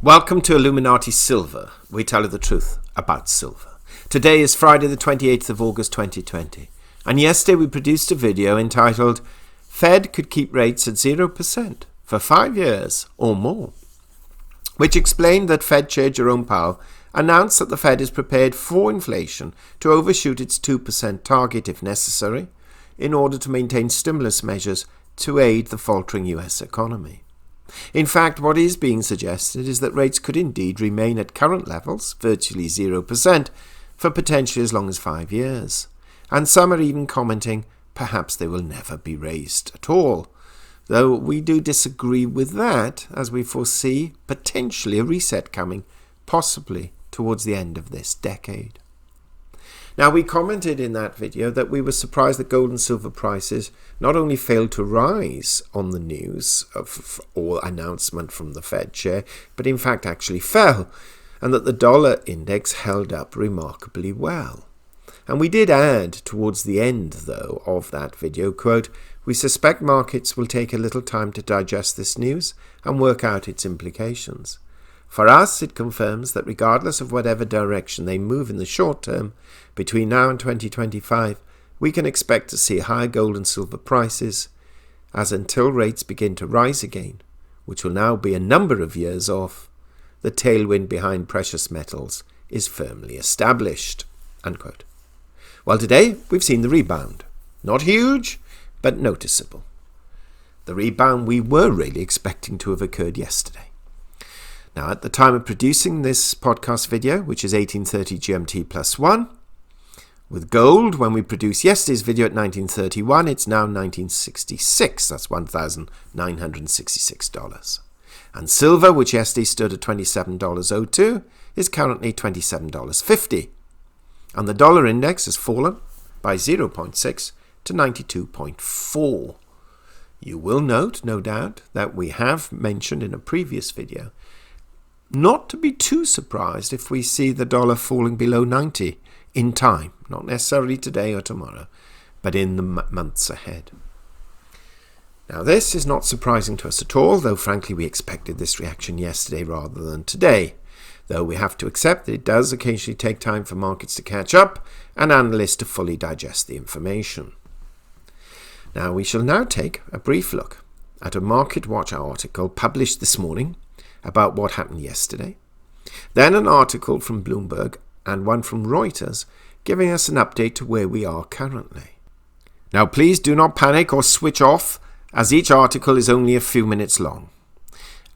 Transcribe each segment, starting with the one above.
Welcome to Illuminati Silver. We tell you the truth about silver. Today is Friday the 28th of August 2020. And yesterday we produced a video entitled Fed Could Keep Rates at 0% for 5 years or more, which explained that FED Chair Jerome Powell announced that the Fed is prepared for inflation to overshoot its 2% target if necessary in order to maintain stimulus measures to aid the faltering US economy. In fact, what is being suggested is that rates could indeed remain at current levels, virtually 0%, for potentially as long as 5 years. And some are even commenting perhaps they will never be raised at all. Though we do disagree with that, as we foresee potentially a reset coming, possibly towards the end of this decade. Now, we commented in that video that we were surprised that gold and silver prices not only failed to rise on the news or announcement from the Fed chair, but in fact actually fell, and that the dollar index held up remarkably well. And we did add towards the end, though, of that video, quote, "We suspect markets will take a little time to digest this news and work out its implications. For us, it confirms that regardless of whatever direction they move in the short term, between now and 2025, we can expect to see higher gold and silver prices, as until rates begin to rise again, which will now be a number of years off, the tailwind behind precious metals is firmly established." Unquote. Well, today we've seen the rebound. Not huge, but noticeable. The rebound we were really expecting to have occurred yesterday. Now, at the time of producing this podcast video, which is 1830 GMT plus 1, with gold, when we produced yesterday's video at 1931, it's now 1966. That's $1,966. And silver, which yesterday stood at $27.02, is currently $27.50. And the dollar index has fallen by 0.6 to 92.4. You will note, no doubt, that we have mentioned in a previous video not to be too surprised if we see the dollar falling below 90 in time, not necessarily today or tomorrow, but in the months ahead. Now, this is not surprising to us at all, though frankly we expected this reaction yesterday rather than today, though we have to accept that it does occasionally take time for markets to catch up and analysts to fully digest the information. Now, we shall now take a brief look at a Market Watch article published this morning about what happened yesterday, then an article from Bloomberg and one from Reuters giving us an update to where we are currently. Now, please do not panic or switch off, as each article is only a few minutes long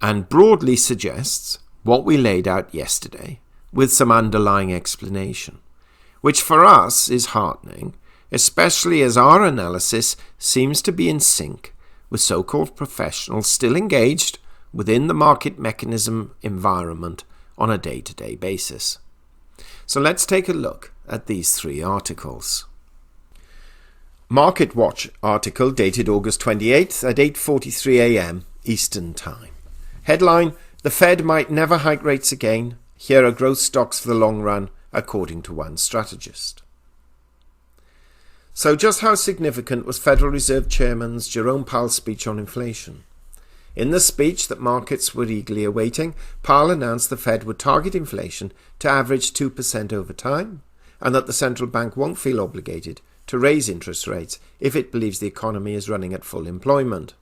and broadly suggests what we laid out yesterday with some underlying explanation, which for us is heartening, especially as our analysis seems to be in sync with so-called professionals still engaged within the market mechanism environment on a day-to-day basis. So let's take a look at these three articles. Market Watch article dated August 28th at 8:43 a.m. Eastern Time. Headline: The Fed might never hike rates again. Here are growth stocks for the long run, according to one strategist. So just how significant was Federal Reserve Chairman Jerome Powell's speech on inflation? In the speech that markets were eagerly awaiting, Powell announced the Fed would target inflation to average 2% over time, and that the central bank won't feel obligated to raise interest rates if it believes the economy is running at full employment.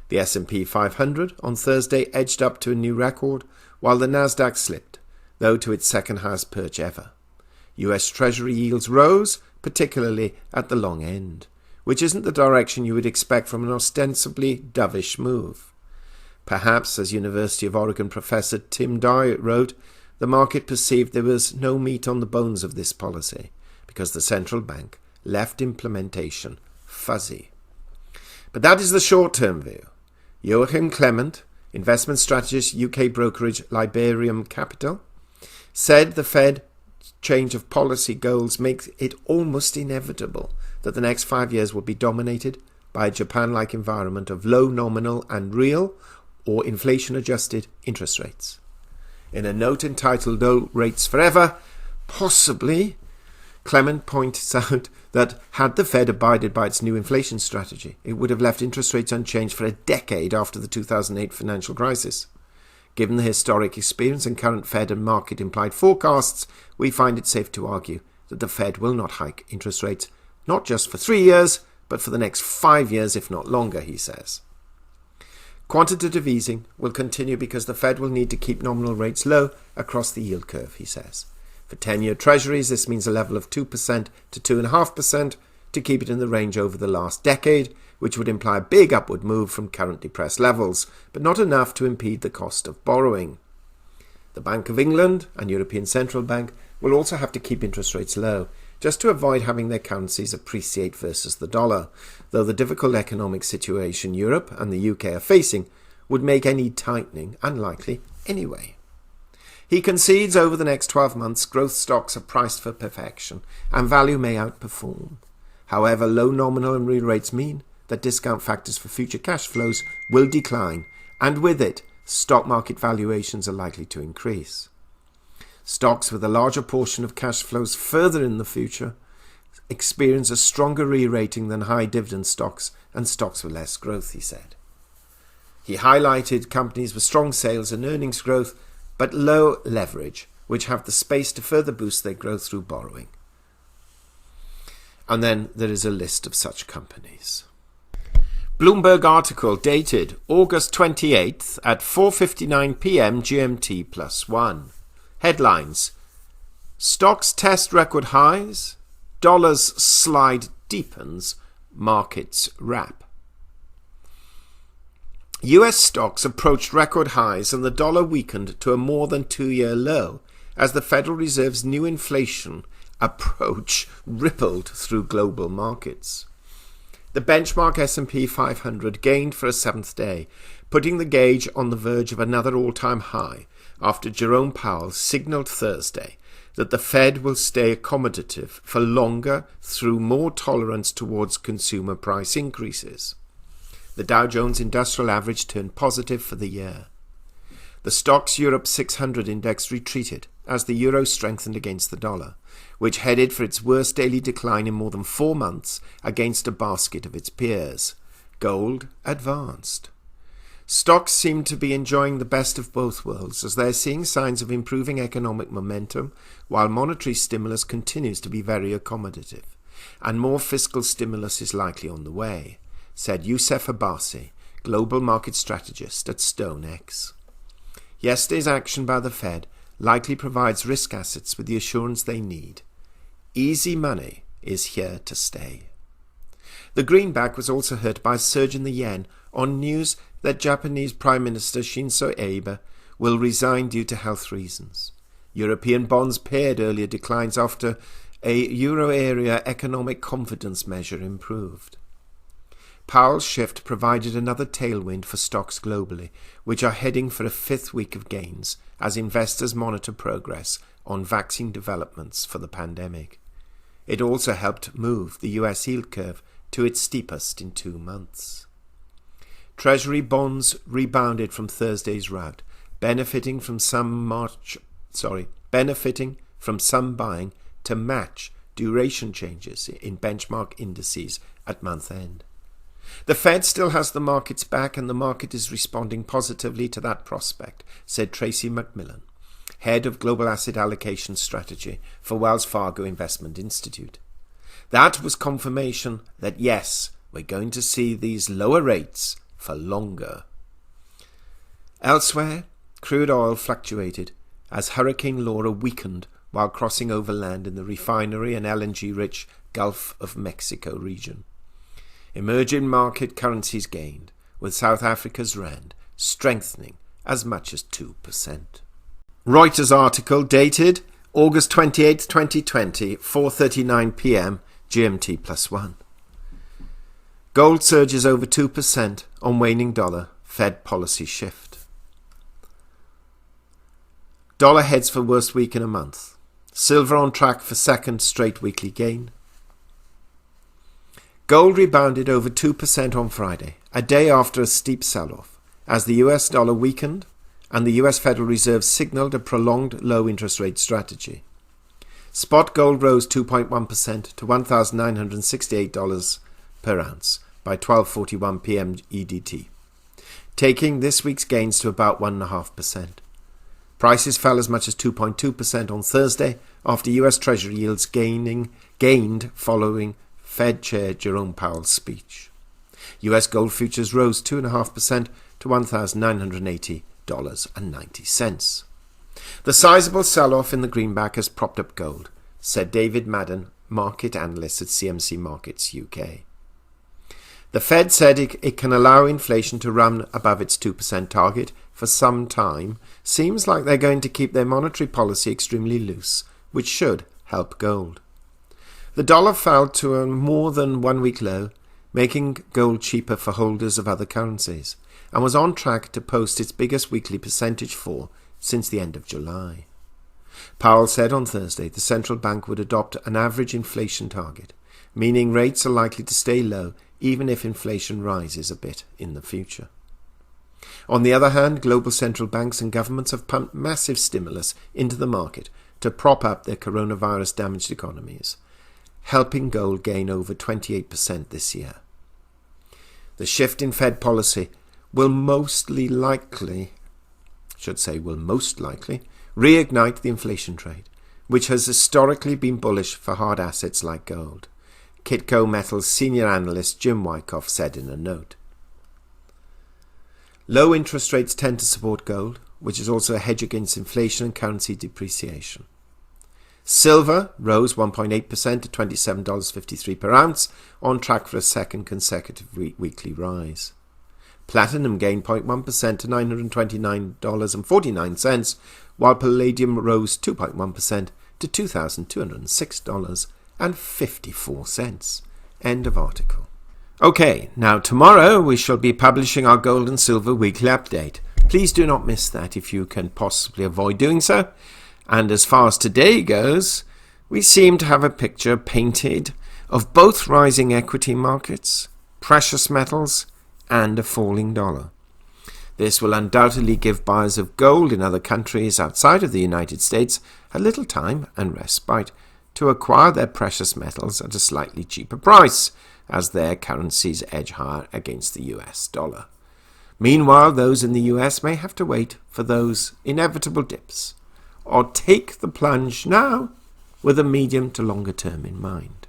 The S&P 500 on Thursday edged up to a new record, while the Nasdaq slipped, though to its second highest perch ever. US Treasury Yields rose, particularly at the long end, which isn't the direction you would expect from an ostensibly dovish move. Perhaps, as University of Oregon professor Tim Dye wrote, the market perceived there was no meat on the bones of this policy because the central bank left implementation fuzzy. But that is the short-term view. Joachim Clement, investment strategist, UK brokerage Liberium Capital, said the Fed change of policy goals makes it almost inevitable that the next 5 years will be dominated by a Japan-like environment of low nominal and real or inflation-adjusted interest rates. In a note entitled "Low Rates Forever," possibly, Clement points out that had the Fed abided by its new inflation strategy, it would have left interest rates unchanged for a decade after the 2008 financial crisis. Given the historic experience and current Fed and market implied forecasts, we find it safe to argue that the Fed will not hike interest rates, not just for 3 years, but for the next 5 years, if not longer, he says. Quantitative easing will continue because the Fed will need to keep nominal rates low across the yield curve, he says. For 10-year treasuries, this means a level of 2% to 2.5% to keep it in the range over the last decade, which would imply a big upward move from current depressed levels, but not enough to impede the cost of borrowing. The Bank of England and European Central Bank will also have to keep interest rates low, just to avoid having their currencies appreciate versus the dollar, though the difficult economic situation Europe and the UK are facing would make any tightening unlikely anyway. He concedes over the next 12 months growth stocks are priced for perfection and value may outperform. However, low nominal and real rates mean that discount factors for future cash flows will decline, and with it, stock market valuations are likely to increase. Stocks with a larger portion of cash flows further in the future experience a stronger re-rating than high dividend stocks and stocks with less growth, he said. He highlighted companies with strong sales and earnings growth, but low leverage, which have the space to further boost their growth through borrowing. And then there is a list of such companies. Bloomberg article dated August 28th at 4:59 p.m. GMT +1. Headlines: Stocks test record highs, dollar's slide deepens, markets wrap. US stocks approached record highs and the dollar weakened to a more than 2-year low as the Federal Reserve's new inflation approach rippled through global markets. The benchmark S&P 500 gained for a 7th day, putting the gauge on the verge of another all-time high after Jerome Powell signaled Thursday that the Fed will stay accommodative for longer through more tolerance towards consumer price increases. The Dow Jones Industrial Average turned positive for the year. The Stoxx Europe 600 index retreated as the euro strengthened against the dollar, which headed for its worst daily decline in more than 4 months against a basket of its peers. Gold advanced. Stocks seem to be enjoying the best of both worlds as they're seeing signs of improving economic momentum while monetary stimulus continues to be very accommodative, and more fiscal stimulus is likely on the way, said Youssef Abbasi, global market strategist at StoneX. Yesterday's action by the Fed likely provides risk assets with the assurance they need. Easy money is here to stay. The greenback was also hurt by a surge in the yen on news that Japanese Prime Minister Shinzo Abe will resign due to health reasons. European bonds paired earlier declines after a euro area economic confidence measure improved. Powell's shift provided another tailwind for stocks globally, which are heading for a 5th week of gains as investors monitor progress on vaccine developments for the pandemic. It also helped move the US yield curve to its steepest in 2 months. Treasury bonds rebounded from Thursday's rout, benefiting from some buying to match duration changes in benchmark indices at month end. The Fed still has the market's back and the market is responding positively to that prospect, said Tracy McMillan, head of Global Asset Allocation Strategy for Wells Fargo Investment Institute. That was confirmation that yes, we're going to see these lower rates for longer. Elsewhere, crude oil fluctuated as Hurricane Laura weakened while crossing over land in the refinery and LNG-rich Gulf of Mexico region. Emerging market currencies gained, with South Africa's rand strengthening as much as 2%. Reuters article dated August 28, 2020, 4:39 p.m. GMT +1. Gold surges over 2% on waning dollar, Fed policy shift. Dollar heads for worst week in a month. Silver on track for second straight weekly gain. Gold rebounded over 2% on Friday, a day after a steep sell-off, as the US dollar weakened and the US Federal Reserve signaled a prolonged low-interest rate strategy. Spot gold rose 2.1% to $1,968 per ounce by 12:41 p.m. EDT. taking this week's gains to about 1.5%. Prices fell as much as 2.2% on Thursday after US Treasury Yields gained following FED Chair Jerome Powell's speech. US gold futures rose 2.5% to $1,980.90. The sizable sell-off in the greenback has propped up gold, said David Madden, market analyst at CMC Markets UK. The Fed said it can allow inflation to run above its 2% target for some time. Seems like they're going to keep their monetary policy extremely loose, which should help gold. The dollar fell to a more than 1 week low, making gold cheaper for holders of other currencies, and was on track to post its biggest weekly percentage fall since the end of July. Powell said on Thursday the central bank would adopt an average inflation target, meaning rates are likely to stay low even if inflation rises a bit in the future. On the other hand, global central banks and governments have pumped massive stimulus into the market to prop up their coronavirus-damaged economies, helping gold gain over 28% this year. The shift in Fed policy will most likely reignite the inflation trade, which has historically been bullish for hard assets like gold, Kitco Metals senior analyst Jim Wyckoff said in a note. Low interest rates tend to support gold, which is also a hedge against inflation and currency depreciation. Silver rose 1.8% to $27.53 per ounce, on track for a second consecutive weekly rise. Platinum gained 0.1% to $929.49, while palladium rose 2.1% to $2,206.54. End of article. Okay, now tomorrow we shall be publishing our gold and silver weekly update. Please do not miss that if you can possibly avoid doing so. And as far as today goes, we seem to have a picture painted of both rising equity markets, precious metals, and a falling dollar. This will undoubtedly give buyers of gold in other countries outside of the United States a little time and respite to acquire their precious metals at a slightly cheaper price as their currencies edge higher against the US dollar. Meanwhile, those in the US may have to wait for those inevitable dips, or take the plunge now with a medium to longer term in mind.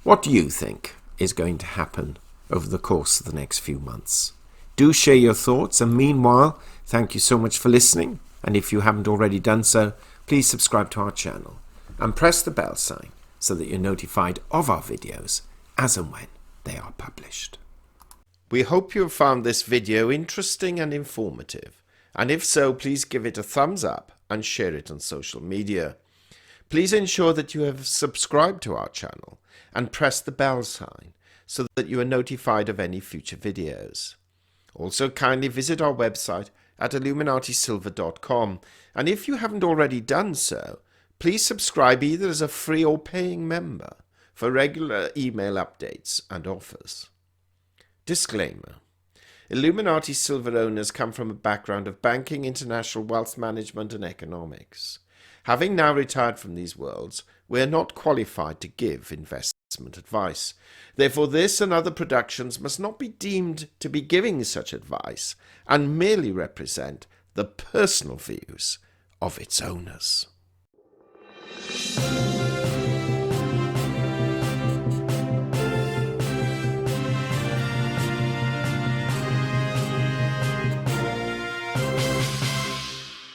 What do you think is going to happen over the course of the next few months? Do share your thoughts, and meanwhile, thank you so much for listening, and if you haven't already done so, please subscribe to our channel and press the bell sign so that you're notified of our videos as and when they are published. We hope you have found this video interesting and informative, and if so, please give it a thumbs up and share it on social media. Please ensure that you have subscribed to our channel and press the bell sign so that you are notified of any future videos. Also, kindly visit our website at illuminatisilver.com, and if you haven't already done so, please subscribe either as a free or paying member for regular email updates and offers. Disclaimer: Illuminati Silver owners come from a background of banking, international wealth management and economics. Having now retired from these worlds, we are not qualified to give investment advice. Therefore, this and other productions must not be deemed to be giving such advice and merely represent the personal views of its owners.